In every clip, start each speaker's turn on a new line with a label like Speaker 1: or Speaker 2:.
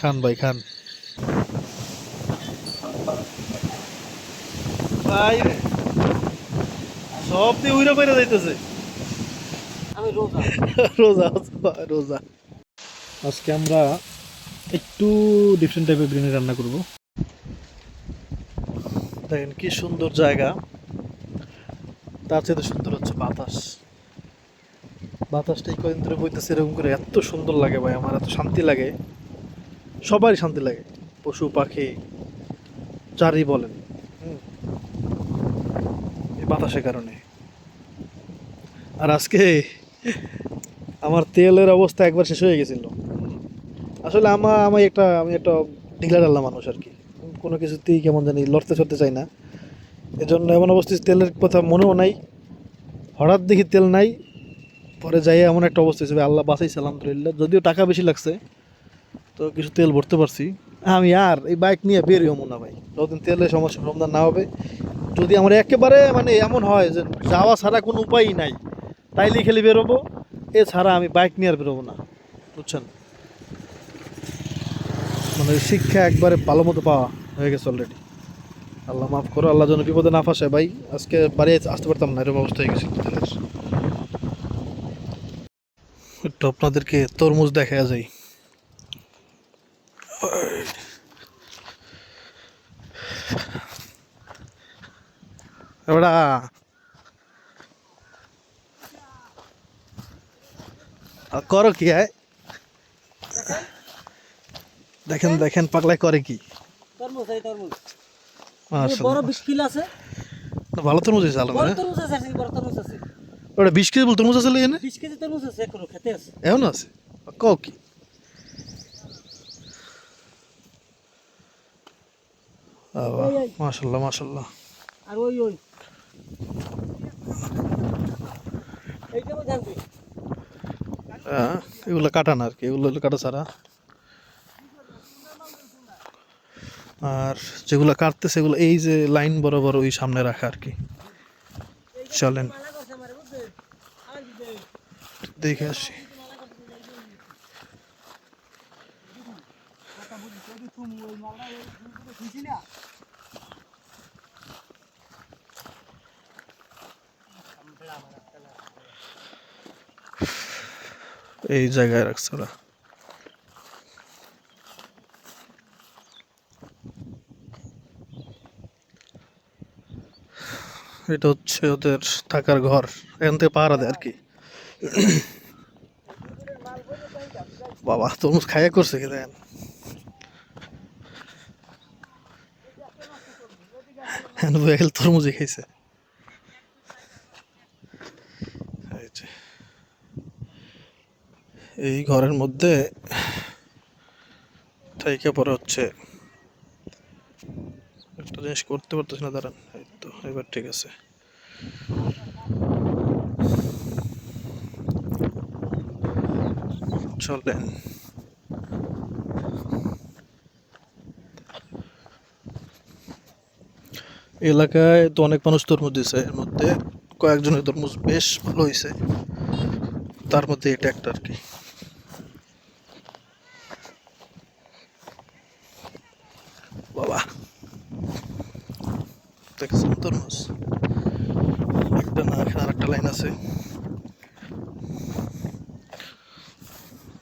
Speaker 1: খান ভাই খান। ভাই সব দিয়ে উইরা পড়ে যাইতেছে।
Speaker 2: আমি রোজা।
Speaker 1: রোজা রোজা। আজকে আমরা একটু ডিফারেন্ট টাইপের বিরিয়ানি রান্না করব। দেখেন কি সুন্দর জায়গা, তার চেয়ে সুন্দর হচ্ছে বাতাস। বাতাসটা এই কদিন ধরে বইতেছে এরকম করে, এত সুন্দর লাগে ভাই, আমার এত শান্তি লাগে। সবারই শান্তি লাগে, পশু পাখি যারই বলেন। হুম, এই বাতাসের কারণে। আর আজকে আমার তেলের অবস্থা একবার শেষ হয়ে গেছিল। আসলে আমি একটা ঢিলা ঢাল্লা মানুষ আর কি, কোনো কিছুতেই কেমন জানি লড়তে চড়তে চাই না। এজন্য এমন অবস্থা, তেলের কথা মনেও নাই। হঠাৎ দেখি তেল নাই, পরে যাই এমন একটা অবস্থা হিসেবে আল্লাহ বাঁচাইছে আলহামদুলিল্লাহ। যদিও টাকা বেশি লাগছে, তো কিছু তেল ভরতে পারছি। আমি আর এই বাইক নিয়ে বেরই হবো না ভাই, যতদিন তেলের সমস্যা সমাধান না হবে। যদি আমার একেবারে মানে এমন হয় যে যাওয়া ছাড়া কোনো উপায়ই নাই, তাইলে খেলে বেরোবো। এছাড়া আমি বাইক নিয়ে আর বেরোবো না, বুঝছেন। মানে শিক্ষা একবারে ভালো মতো পাওয়া হয়ে গেছে অলরেডি। আল্লাহ মাফ করো, আল্লাহ যেন বিপদে না ফাঁসে ভাই। আজকে বাড়ি আসতে পারতাম না, এরকম অবস্থা হয়ে গেছিল তেলের। একটু আপনাদেরকে তরমুজ দেখা যায়। এবারে করো কি হয়, দেখেন দেখেন পাগলাই করে কি।
Speaker 2: তরমুজ এই তরমুজ। বড়
Speaker 1: মাশাআল্লাহ,
Speaker 2: 20 কিলো আছে।
Speaker 1: ভালো তরমুজ হয়েছে আলম
Speaker 2: বড়
Speaker 1: হ্যাঁ।
Speaker 2: তরমুজ আছে, বড় তরমুজ আছে।
Speaker 1: ওটা 20 কেজি বল তরমুজ আছে এখানে,
Speaker 2: 20 কেজি তরমুজ আছে, এখনো খেতে আছে।
Speaker 1: এমন আছে। কও কি,
Speaker 2: এই
Speaker 1: মাশাআল্লাহ মাশাআল্লাহ।
Speaker 2: আর ওই এইটা মই জানবি।
Speaker 1: হ্যাঁ, এগুলো কাটা না আর কি, এগুলো হলো কাটা ছাড়া। আর যেগুলো কাটতে সেগুলো এই যে লাইন বরাবর ওই সামনে রাখা আর কি।
Speaker 2: এইটা কিন্তু
Speaker 1: চলেন
Speaker 2: মালা করছে আমারে, বুঝছেন? আই দিতে।
Speaker 1: দেখে আসি।
Speaker 2: কিন্তু মালা করছে এই যে কথা বুঝি কবি তুমি ওই মালা ওই ফুলগুলো খুশি না।
Speaker 1: এই জায়গায় রাখছে ওরা। এটা হচ্ছে ওদের থাকার ঘর, এখান থেকে পাহারা দেয় আর কি। বাবা তরমুজ খাইয়া করছে কি দেখেন। হ্যাঁ বুঝে গেল, তরমুজই খাইছে। এই যে, এই ঘরের মধ্যে থাইকা পরে হচ্ছে একটা জিনিস করতে পারতেছি না, দাঁড়ান। এই তো এবার ঠিক আছে। চলেন। এলাকায় তো অনেক মানুষ তরমুজ দিছে, এর মধ্যে কয়েকজনের তরমুজ বেশ ভালো হয়েছে, তার মধ্যে এটা একটা আর কি। বাবা দেখছেন তরমুজ, একটা না, এখানে আরেকটা লাইন আছে।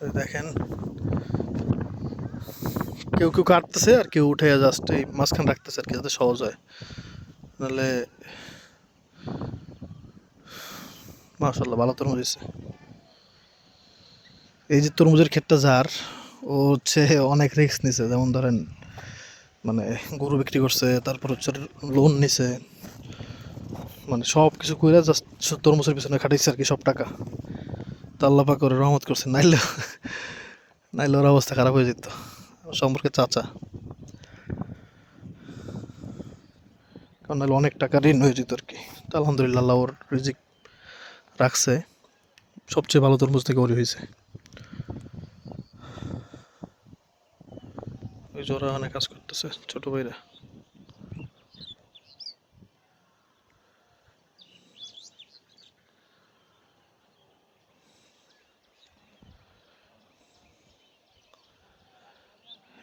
Speaker 1: এই দেখেন, কেউ কেউ কাটতেছে আর কেউ উঠে জাস্ট এই মাঝখানে রাখতেছে আর কি, যাতে সহজ হয়। নাহলে মাশাল্লাহ ভালো তরমুজ হয়েছে। এই যে তরমুজের ক্ষেতটা যার, ও হচ্ছে অনেক রিস্ক নিছে। যেমন ধরেন মানে গরু বিক্রি করছে, তারপর হচ্ছে লোন নিছে, মানে সব কিছু কইরা জাস্ট তরমুজের পিছনে খাটাইছে আর কি সব টাকা। তা আল্লাহ পাক করে রহমত করছে, নাইলে নাইলে ওর অবস্থা খারাপ হয়ে যেত। ওর সম্পর্কে চাচা, কারণ নাহলে অনেক টাকা ঋণ হয়ে যেত আর কি। তো আলহামদুলিল্লাহ আল্লাহ ওর রিজিক রাখছে, সবচেয়ে ভালো তরমুজ থেকে ওরই হয়েছে। ওই জোড়া অনেক কাজ করতেছে ছোট ভাইরা।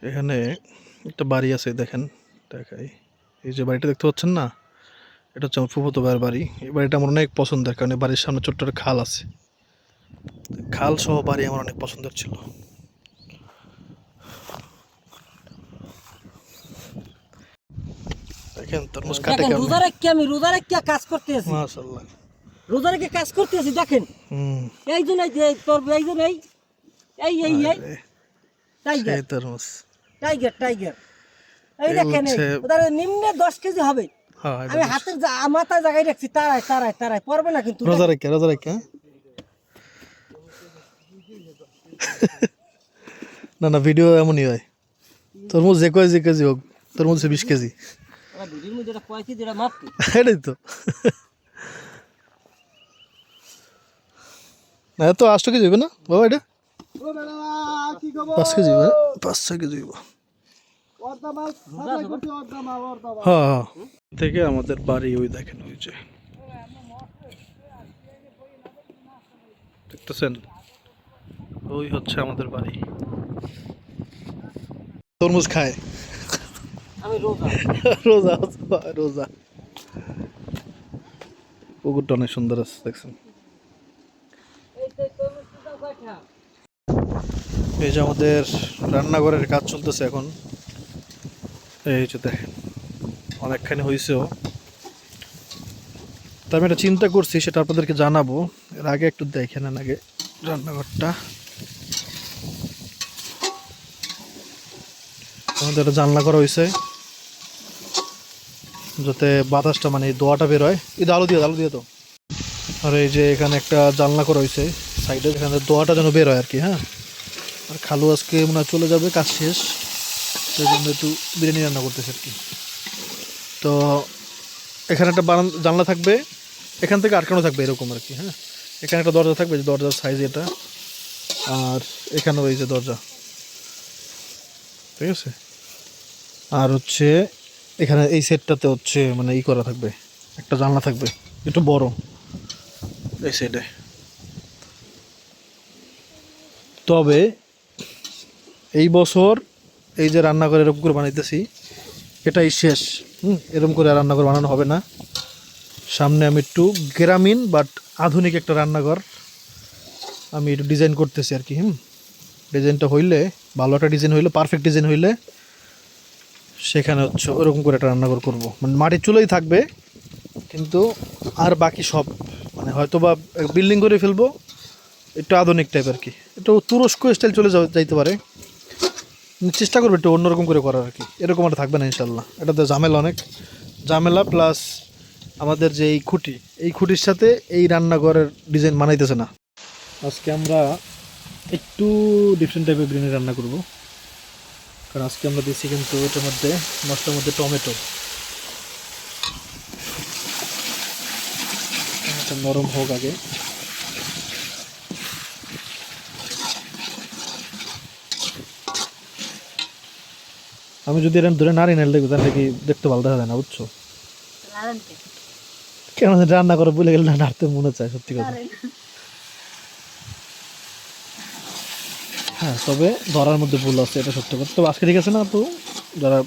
Speaker 1: এখানে একটা বাড়ি আছে, দেখেন দেখাই। এই যে বাড়িটা দেখতে পাচ্ছেন না, এটা হচ্ছে আমার ফুফাতো ভাইয়ের বাড়ি। এই বাড়িটা আমার অনেক পছন্দের, কারণ এই বাড়ির সামনে ছোট্ট একটা খাল আছে। খাল সহ বাড়ি আমার অনেক পছন্দের ছিল। দেখেন তরমুজ কাটে
Speaker 2: দেখেন
Speaker 1: কেমন।
Speaker 2: রোজা রেখে আমি রোজা রেখে কাজ করতে আছি,
Speaker 1: মাশাআল্লাহ।
Speaker 2: রোজা রেখে কাজ করতে আছি। দেখেন
Speaker 1: হুম।
Speaker 2: এই জন্য যে তোর এই জন্য এই এই এই
Speaker 1: আরে,
Speaker 2: টাইগার
Speaker 1: সেই তরমুজ।
Speaker 2: টাইগার টাইগার এই
Speaker 1: এই
Speaker 2: দেখেন এই
Speaker 1: হচ্ছে-
Speaker 2: ওদের নিম্নে 10 কেজি হবে।
Speaker 1: হ্যাঁ, এটা
Speaker 2: আমি
Speaker 1: বেশ।
Speaker 2: হাতের মাথায় জায়গায় রাখছি, তারাই তারাই তারাই পড়বে না কিন্তু।
Speaker 1: রোজা রেখে, রোজা রেখে, হ্যাঁ? না না, ভিডিও এমনই হয়। তরমুজ যে কেজি হোক, তরমুজ 20 কেজি।
Speaker 2: ওরা ভিডিওর মধ্যে যেটা কয়েছি যেটা মাপি।
Speaker 1: এটাই তো। না, এত 8 কেজি হবে না বাবা এটা?
Speaker 2: ও বেটা কি খবর?
Speaker 1: 5 কেজি হবে, 5-6 কেজি হবে।
Speaker 2: অর্ধা মাল সাথে করতে অর্ধা মাল
Speaker 1: হ্যাঁ হ্যাঁ। থেকে আমাদের বাড়ি ওই দেখেন, ওই যে দেখতেছেন, ওই হচ্ছে আমাদের বাড়ি। তরমুজ খায়।
Speaker 2: আমি রোজা।
Speaker 1: রোজা রোজা। পুকুরটা অনেক সুন্দর আছে, দেখছেন।
Speaker 2: এই তো তরমুজটা কয়টা?
Speaker 1: এই যে আমাদের রান্নাঘরের কাজ চলতেছে এখন। এই যে দেখেন, অনেকখানি হয়েছেও। তা আমি একটা চিন্তা করছি, সেটা আপনাদেরকে জানাবো। এর আগে একটু দেখে নেন আগে রান্নাঘরটা। আমাদের একটা জানলা করা হয়েছে, যাতে বাতাসটা মানে দোয়াটা বের হয়। এটা আলো দিয়ে তো। আর এই যে এখানে একটা জানলা করা হয়েছে সাইডে, এখানে দোয়াটা যেন বের হয় আর কি। হ্যাঁ, আর খালু আজকে মনে হয় চলে যাবে, কাজ শেষ, সেই জন্য একটু বিরিয়ানি রান্না করতেছে আর কি। তো এখানে একটা জানলা থাকবে, এখান থেকে আটকানো থাকবে এরকম আর কি। হ্যাঁ, এখানে একটা দরজা থাকবে, যে দরজার সাইজ এটা। আর এখানেও এই যে দরজা, ঠিক আছে। আর হচ্ছে এখানে এই সেটটাতে হচ্ছে মানে ই করা থাকবে, একটা জানলা থাকবে একটু বড় এই সাইডে। তবে এই বছর এই যে রান্নাঘর এরকম করে বানাইতেছি, এটাই শেষ। এরকম করে আর রান্নাঘর বানানো হবে না। সামনে আমি একটু গ্রামীণ বাট আধুনিক একটা রান্নাঘর আমি একটু ডিজাইন করতেছি আর কি। ডিজাইনটা হইলে, ভালো একটা ডিজাইন হইলে, পারফেক্ট ডিজাইন হইলে সেখানে হচ্ছে ওরকম করে একটা রান্নাঘর করবো। মানে মাটির চুলাই থাকবে, কিন্তু আর বাকি সব মানে হয়তো বা বিল্ডিং করে ফেলবো, একটু আধুনিক টাইপ আর কি। একটু তুরস্ক স্টাইল চলে যাইতে পারে। চেষ্টা করবো একটু অন্যরকম করে করার আর কি। এরকম আর থাকবে না ইনশাল্লাহ। এটাতে ঝামেলা, অনেক ঝামেলা, প্লাস আমাদের যে এই খুঁটির সাথে এই রান্নাঘরের ডিজাইন মানাইতেছে না। আজকে আমরা একটু ডিফারেন্ট টাইপের বিরিয়ানি রান্না করব, কারণ আজকে আমরা দিচ্ছি কিন্তু এটার মধ্যে, মশলার মধ্যে টমেটো নরম হোক আগে। আমি যদি এরকম ধরে নাড়ি নাড়লে দেখবো, তাহলে কি দেখতে ভালো দেখা যায় না, বুঝছো? কেন রান্না করে বলে গেলে নাড়তে মনে চায়, সত্যি কথা। হ্যাঁ, তবে ধরার মধ্যে ভুল আছে, এটা সত্য কথা। তবে আজকে ঠিক আছে না? তো যারা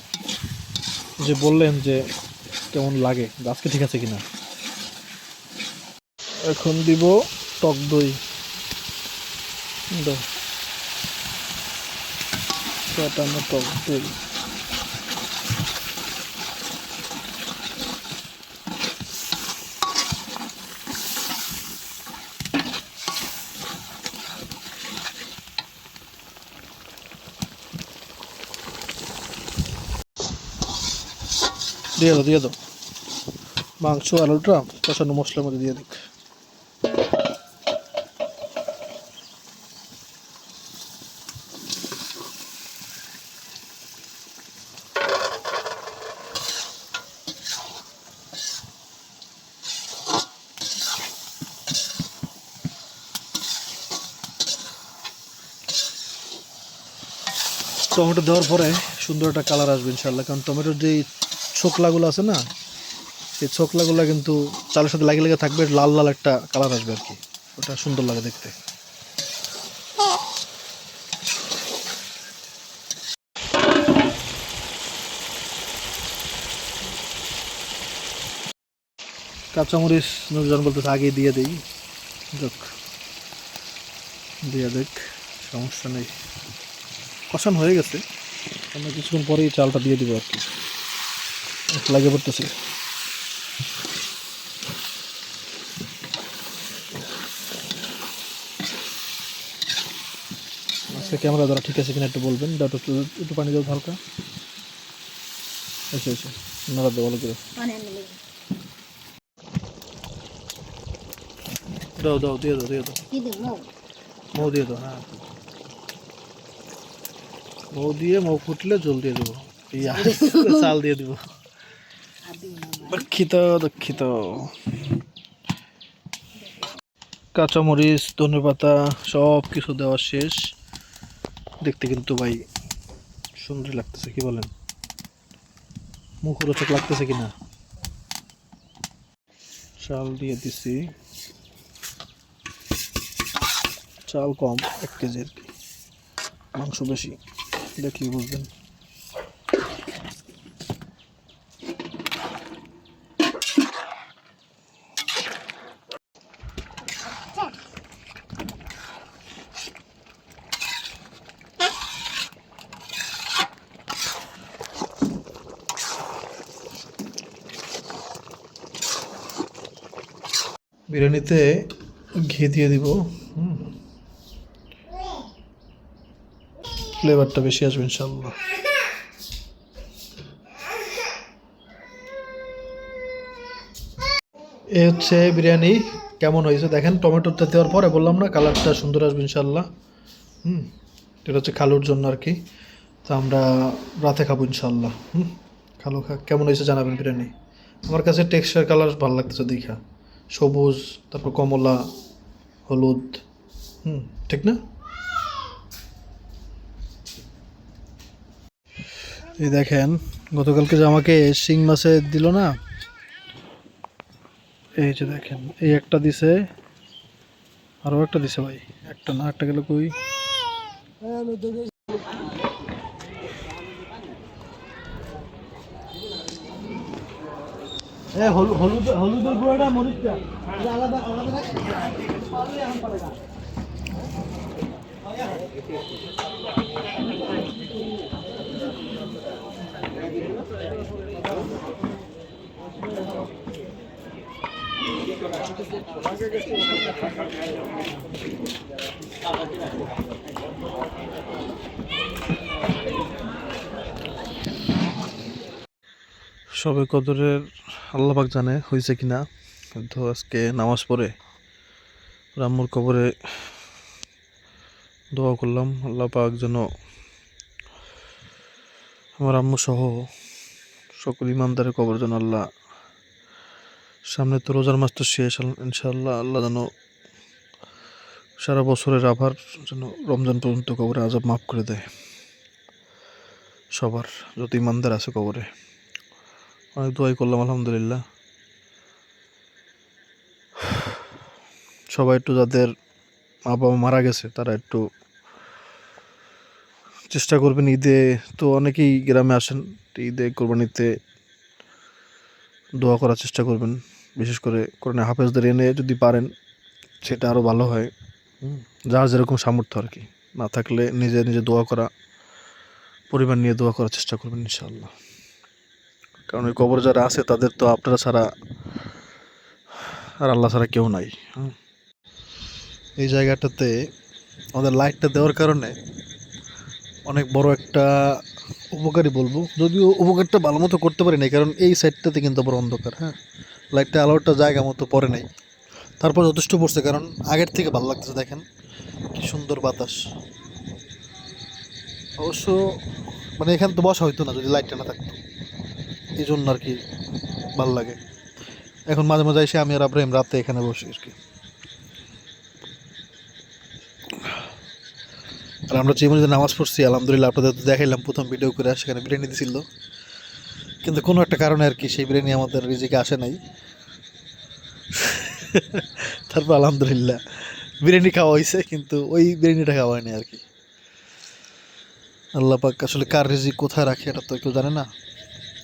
Speaker 1: যে বললেন যে কেমন লাগে, আজকে ঠিক আছে কিনা। এখন দিব টক দই, ফ্যাটানো টক দই। দিয়ে দাও মাংস আলুটা কষানো মশলার মধ্যে দিয়ে দিক। টমেটো দেওয়ার পরে সুন্দর একটা কালার আসবে ইনশাল্লাহ, কারণ টমেটোর যে ছোকলাগুলো আছে না, সেই ছোকলাগুলো কিন্তু চালের সাথে লাগে লেগে থাকবে, লাল লাল একটা কালার আসবে আর কি। ওটা সুন্দর লাগে দেখতে। কাঁচামরিচ নুরজান বলতেছে আগে দিয়ে দিই, যাক দিয়ে দেখ, সমস্যা নেই। কষান হয়ে গেছে, আমরা কিছুক্ষণ পরেই চালটা দিয়ে দিব আর কি, লাগে পড়তেছে। আজকে ক্যামেরা দ্বারা ঠিক আছে কিনা একটু বলবেন, দাও একটু, একটু পানি দাও হালকা, এসে এসে নাড়া দেওয়া ভালো করে, দাও দাও দিয়ে দাও, দিয়ে দাও, মৌ দিয়ে দাও, হ্যাঁ মৌ দিয়ে, মৌ ফুটলে জল দিয়ে দেবো, চাল দিয়ে দিব। দুঃখিত দুঃখিত। কাঁচামরিচ, ধনেপাতা সব কিছু দেওয়া শেষ, দেখতে কিন্তু ভাই সুন্দর লাগতেছে, কি বলেন, মুখরোচক লাগতেছে কিনা। চাল দিয়ে দিছি, চাল কম 1 কেজি আর কি, মাংস বেশি, দেখলেই বুঝবেন। বিরিয়ানিতে ঘি দিয়ে দিব, ফ্লেভারটা বেশি আসবে ইনশাল্লাহ। এ হচ্ছে বিরিয়ানি, কেমন হয়েছে দেখেন, টমেটোটা দেওয়ার পরে বললাম না কালারটা সুন্দর আসবে ইনশাল্লাহ। এটা হচ্ছে খালুর জন্য আর কি, তো আমরা রাতে খাবো ইনশাল্লাহ। খালু কেমন হয়েছে জানাবেন বিরিয়ানি। আমার কাছে টেক্সচার কালার ভালো লাগতেছে দেখা, সবুজ, তারপর কমলা, হলুদ, ঠিক না? এই দেখেন গতকালকে যে আমাকে শিং মাছে দিল না, এই যে দেখেন এই একটা দিছে, আরও একটা দিছে ভাই, একটা না একটা গেল কই, হলুদের গুঁড়োটা মরিচটা আলাদা আলাদা। সবে কদরের আল্লাহ পাক জানে হয়েছে কিনা, কিন্তু আজকে নামাজ পড়ে রাম্মুর কবরে দোয়া করলাম, আল্লাহ পাক যেন আমার আম্মু সহ সকল ইমানদারের কবর যেন আল্লাহ, সামনে তো রোজার মাস তো শেষ, ইনশাআল্লাহ আল্লাহ যেন সারা বছরের আবার যেন রমজান পর্যন্ত কবরে আযাব মাফ করে দেয় সবার, যত ইমানদার আছে কবরে। অনেক দোয়াই করলাম আলহামদুলিল্লাহ। সবাই একটু যাদের মা বাবা মারা গেছে তারা একটু চেষ্টা করবেন, ঈদে তো অনেকেই গ্রামে আসেন, ঈদে কোরবানিতে দোয়া করার চেষ্টা করবেন, বিশেষ করে কোরআনে হাফেজদের এনে যদি পারেন সেটা আরও ভালো হয়। যার যেরকম সামর্থ্য আর কি, না থাকলে নিজে নিজে দোয়া করা, পরিবার নিয়ে দোয়া করার চেষ্টা করবেন ইনশাআল্লাহ। কারণ ওই কবর যারা আছে তাদের তো আপনারা ছাড়া আর আল্লাহ ছাড়া কেউ নাই। এই জায়গাটাতে আমাদের লাইটটা দেওয়ার কারণে অনেক বড় একটা উপকারী বলবো, যদিও উপকারটা ভালো মতো করতে পারি নাই, কারণ এই সাইডটাতে কিন্তু আবার অন্ধকার, হ্যাঁ লাইটটা আলোটা জায়গা মতো পড়ে নাই, তারপর যথেষ্ট পড়ছে, কারণ আগের থেকে ভালো লাগতেছে, দেখেন কি সুন্দর বাতাস। অবশ্য মানে এখানে তো বসা হইতো না যদি লাইটটা না থাকতো, এই জন্য আর কি ভালো লাগে। এখন মাঝে মাঝে এসে আমি আর আব্রাহিম রাতে এখানে বসি আর কি। আর আমরা যে মসজিদে নামাজ পড়ছি আলহামদুলিল্লাহ, আপনাদের তো দেখাইলাম প্রথম ভিডিও করে, সেখানে বিরিয়ানি দিছিল, কিন্তু কোনো একটা কারণে আর কি সেই বিরিয়ানি আমাদের রিজিকে আসে নাই। তারপর আলহামদুলিল্লাহ বিরিয়ানি খাওয়া হয়েছে, কিন্তু ওই বিরিয়ানিটা খাওয়া হয়নি আর কি। আল্লাহ পাক আসলে কার রিজিক কোথায় রাখে এটা তো কেউ জানে না।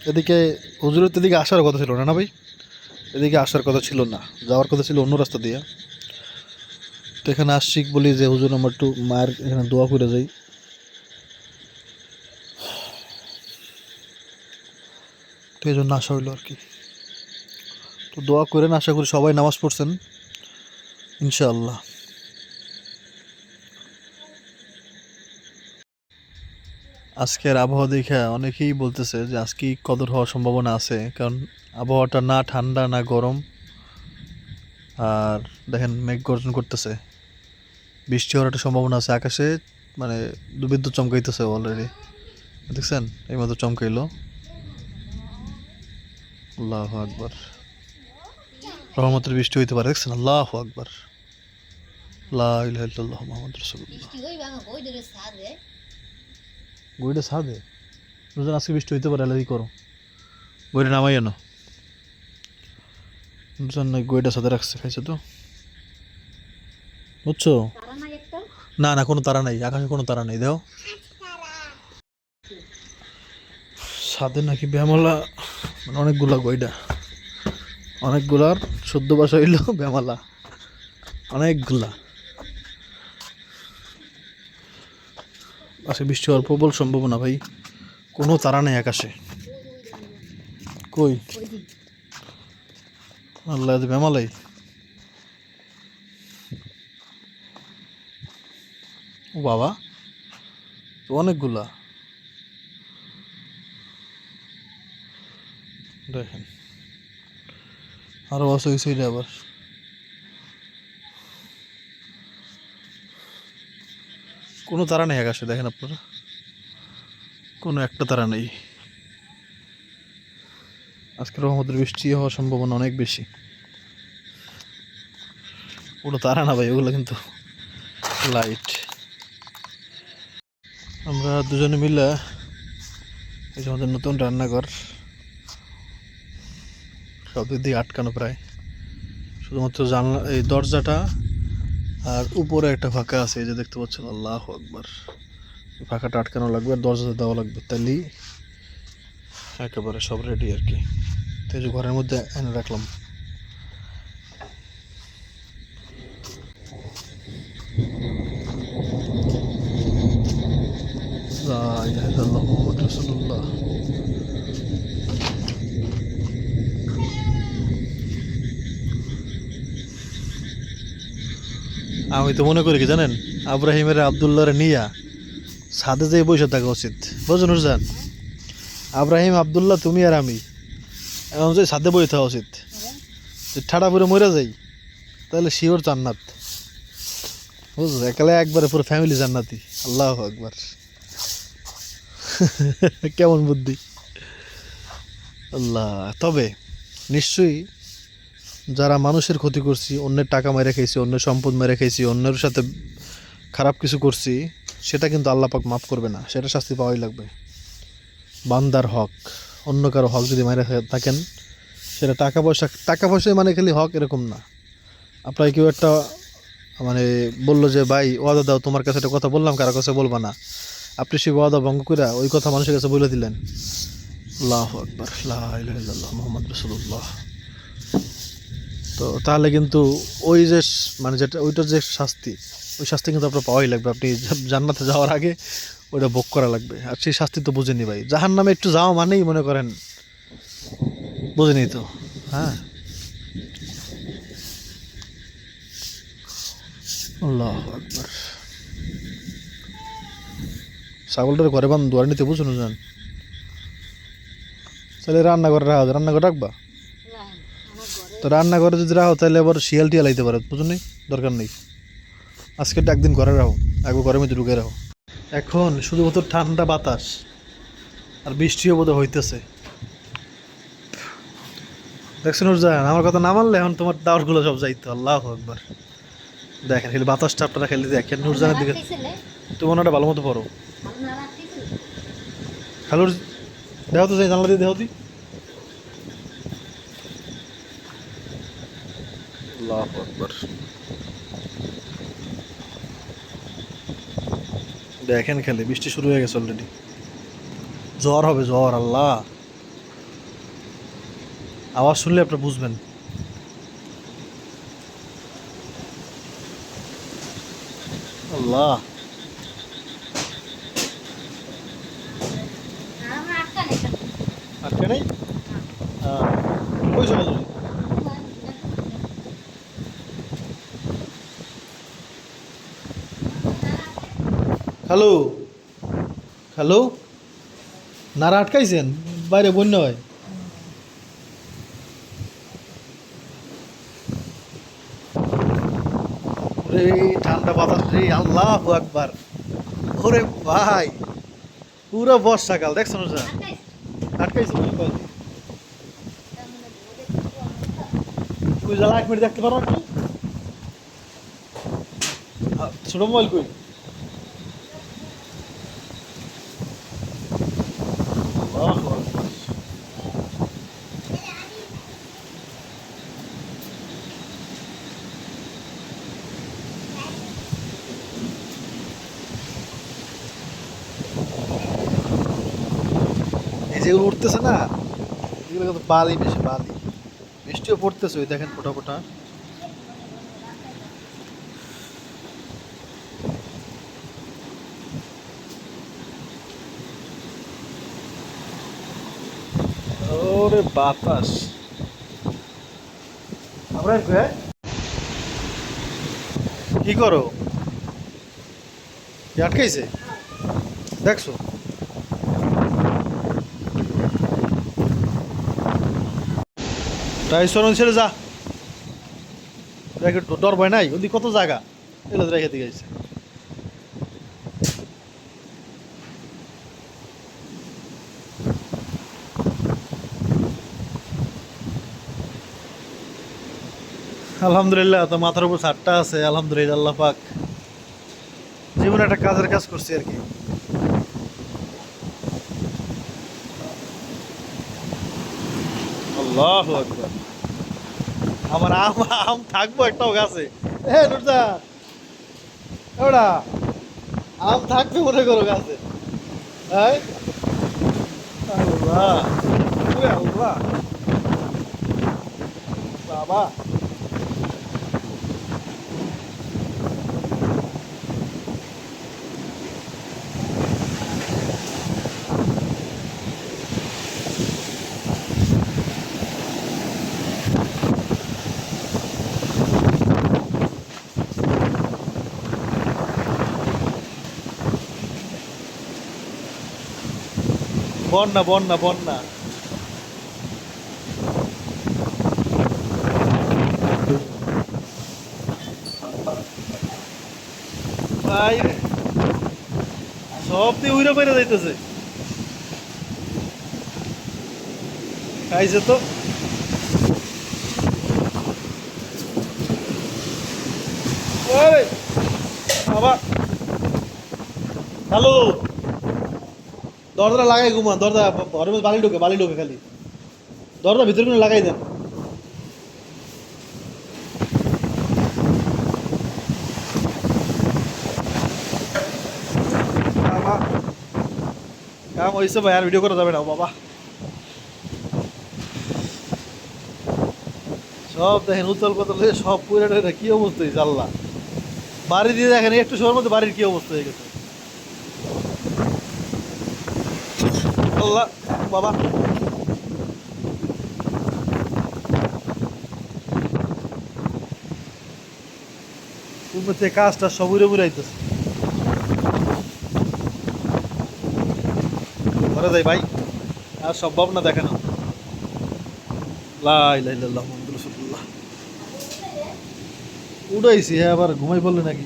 Speaker 1: এদিকে হুজুরের এদিকে আসার কথা ছিল না, না ভাই? এদিকে আসার কথা ছিল না, যাওয়ার কথা ছিল অন্য রাস্তা দিয়ে। তো এখানে আসছি বলি যে হুজুর আমার একটু মায়ের এখানে দোয়া করে যাই। তো এই জন্য আসা হইলো আর কি। তো দোয়া করেন, আশা করি সবাই নামাজ পড়ছেন ইনশাআল্লাহ। আজকের আবহাওয়া দেখে অনেকেই বলতেছে যে আজকে কদর হওয়ার সম্ভাবনা আছে, কারণ আবহাওয়াটা না ঠান্ডা না গরম। আর দেখেন মেঘ গর্জন করতেছে, বৃষ্টি হওয়ার একটা সম্ভাবনা আছে আকাশে। মানে বিদ্যুৎ চমকাইতেছে অলরেডি, দেখছেন এই মতো চমকাইলো। আল্লাহু আকবার, রহমতের বৃষ্টি হইতে পারে, দেখছেন? আল্লাহু আকবার, লা ইলাহা ইল্লাল্লাহু মুহাম্মাদুর রাসূলুল্লাহ। গইটা ছাদে বুঝলেন, আজকে বৃষ্টি হইতে পারে, আল্লাহ করো গইটা নামাই এনো বুঝছেন না, গইটা ছাদে রাখছে, খাইছে তো বুঝছো? না না, কোনো তারা নাই, আকাশে কোনো তারা নেই। দেখো ছাদে নাকি ব্যামালা, মানে অনেকগুলা গইডা, অনেকগুলার শুদ্ধ ভাষা হইল ব্যামালা, অনেকগুলা। আজকে বৃষ্টি হওয়ার প্রবল সম্ভাবনা ভাই, কোনো তারা নেই আকাশে। কই আল্লাহ, ব্যামালাই। ও বাবা, তো অনেকগুলা, দেখেন আরো আছে ওই সাইডে আবার। কোনো তারা নেই আকাশে, দেখেন আপনারা, কোনো একটা তারা নেই। আজকে রহমতের বৃষ্টি হওয়ার সম্ভাবনা অনেক বেশি। ওটা তারা না ভাই, ওগুলো কিন্তু লাইট। আমরা দুজনে মিলে, এই যে আমাদের নতুন রান্নাঘর, সব দিক দিয়ে আটকানো প্রায়, শুধুমাত্র জানলা এই দরজাটা আর উপরে একটা ফাঁকা আছে, এই যে দেখতে পাচ্ছেন। আল্লাহু আকবার, এই ফাঁকাটা আটকানো লাগবে আর দরজাটা দেওয়া লাগবে, তাহলেই একেবারে সব রেডি আর কি। তো এই যে ঘরের মধ্যে এনে রাখলাম। লা ইলাহা ইল্লাল্লাহ মুহাম্মাদুর রাসূলুল্লাহ। আমি তো মনে করি কি জানেন, আব্রাহিমের আবদুল্লাহরে নিয়া ছাদে যেয়ে বসে থাকা উচিত, বুঝুন হুজান? আব্রাহিম আবদুল্লাহ তুমি আর আমি এখন যে ছাদে বসে থাকা উচিত, যে ঠাডা পুরো মরে যাই তাহলে শিওর জান্নাত, বুঝলো? একালে একবারে পুরো ফ্যামিলি জান্নাতি। আল্লাহু আকবার, কেমন বুদ্ধি! আল্লাহ, তবে নিশ্চয়ই যারা মানুষের ক্ষতি করছি, অন্যের টাকা মেরে খাইছি, অন্যের সম্পদ মেরে খাইছি, অন্যের সাথে খারাপ কিছু করছি, সেটা কিন্তু আল্লাহ পাক মাফ করবে না, সেটা শাস্তি পাওয়াই লাগবে। বান্দার হক, অন্য কারো হক যদি মেরে থাকেন, সেটা টাকা পয়সায় মানে খালি হক এরকম না। আপনাকে কেউ একটা মানে বললো যে ভাই ওয়াদা দাও, তোমার কাছে একটা কথা বললাম, কারো কাছে বলবা না, আপনি সেই ওয়াদা ভঙ্গ করে ওই কথা মানুষের কাছে বলে দিলেন। আল্লাহু আকবার, লা ইলাহা ইল্লাল্লাহ মুহাম্মাদুর রাসূলুল্লাহ। তো তাহলে কিন্তু ওই যে মানে যেটা ওইটার যে শাস্তি, ওই শাস্তি কিন্তু আপনার পাওয়াই লাগবে। আপনি জান্নাতে যাওয়ার আগে ওইটা ভোগ করা লাগবে। আর সেই শাস্তি তো বুঝেনি ভাই, জাহান্নামে একটু যাওয়া মানেই মনে করেন বুঝেনি তো। হ্যাঁ, আল্লাহু আকবার। ছাগলটার ঘরে বান দুয়ার নিতে বুঝুন জান, তাহলে রান্নাঘরে রাখা, রান্নাঘর রাখবা, তো রান্নাঘরে যদি রাখো তাহলে আবার শিয়াল টিয়াল আইতে পারে, বুঝুন? দরকার নেই, আজকে একদিন ঘরে রাখো, একবার ঘরের মধ্যে ঢুকে রাখো। এখন শুধুমাত্র ঠান্ডা বাতাস আর বৃষ্টিও বোধহয় হইতেছে, দেখছেন নুরজান? আমার কথা না মানলে এখন তোমার দাওয়াতগুলো সব যাইতো। আল্লাহু আকবার, দেখেন খালি বাতাসটা আপনারা খালি দেখেন নুরজানের দিকে, তুমি ওনাটা ভালো মতো পড়ো। খালুর দেহ তো, জানলা দিয়ে দেহ তুই। আল্লাহু আকবার, দেখেন খালি বৃষ্টি শুরু হয়ে গেছে অলরেডি, ঝড় হবে ঝড়। আল্লাহ, আওয়াজ শুনলে আপনারা বুঝবেন। আল্লাহ আটকে নেই কই চলে তুমি হ্যালো হ্যালো নারা আটকাইছেন বাইরে বন্যা হয় রে ঠান্ডা বাতাস রে আল্লাহু আকবার ওরে ভাই পুরো বর্ষাকাল দেখছো না স্যার আটকাইছে মনে কয় কই জ্বালা 1 মিনিট দেখতে পারো একটু ছোট মোবাইল কই আল্লাহু আকবার এই যেগুলো উঠতেছে না এগুলো কিন্তু বালি বেশি বালি বৃষ্টিও পড়তেছে ওই দেখেন ফোটা ফোটা ওরে বাতাস আমরা কি করো কি আটকাইছে দেখছো টাইসন ছেড়ে যা রেখে ডর ভয় নাই ওদিকে কত জায়গা এগুলো রেখে দিয়ে গেছে আলহামদুলিল্লাহ তো মাথার উপর ছাদটা আছে আলহামদুলিল্লাহ আল্লাহ পাক জীবনে একটা কাজের কাজ করছি আর কি আল্লাহু আকবার আমার আম আম থাকবো একটাও গাছে নুরজা ওটা আম থাকবে মনে করো গাছে হ্যাঁ আল্লাহ ওরে আল্লাহ বাবা বন্যা বন্যা বন্যা ভাই সব দিয়ে উইরা পেরে যাইতেছে খাইছে তো ওরে বাবা হ্যালো দরজা লাগাই ঘুমান দরজা ঘরের মধ্যে বালি ঢোকে খালি দরজা ভিতরে কোনো লাগাই দেন বাবা কাম হয়েছে ভাই আর ভিডিও করা যাবে না বাবা সব দেখেন উতল পাতল হয়ে সব পুরে কি অবস্থা হয়েছে আল্লাহ বাড়ি দিয়ে দেখেন একটু সময়ের মধ্যে বাড়ির কি অবস্থা হয়ে গেছে আল্লাহ বাবা উপর থেকে কাজটা সব উড়ে উড়াইতেছে ঘরে যাই ভাই আর সম্ভব না দেখানো লা ইলাহা ইল্লাল্লাহ মুহাম্মাদুর রাসূলুল্লাহ উড়াইছি হ্যাঁ আবার ঘুমাই পড়লে নাকি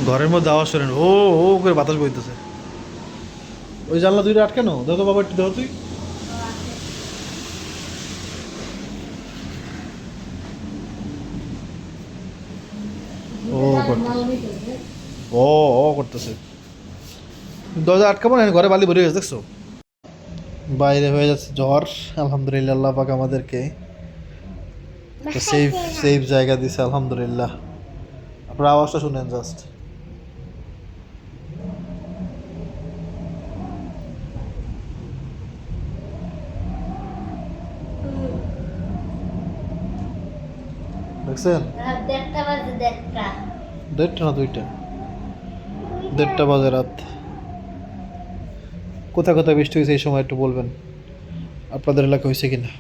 Speaker 1: ঘরের মধ্যে আওয়াজ শোনেন ও ও করে বাতাস বইতেছে ওই জানলা দুইটা আটকানো দেখো বাবা একটু দেখো তুই ও ও ও করতেছে দরজা আটকাবো না ঘরে বালি ভরে গেছে দেখছো বাইরে হয়ে যাচ্ছে ঝড় আলহামদুলিল্লাহ আল্লাহ পাক আমাদেরকে সেফ সেফ জায়গা দিছে আলহামদুলিল্লাহ আপনার আওয়াজটা শুনেন জাস্ট দেখছেন 1:30 না 2টা 1:30 বাজে রাত। কোথায় কোথায় বৃষ্টি হয়েছে এই সময় একটু বলবেন, আপনাদের এলাকা হয়েছে কিনা।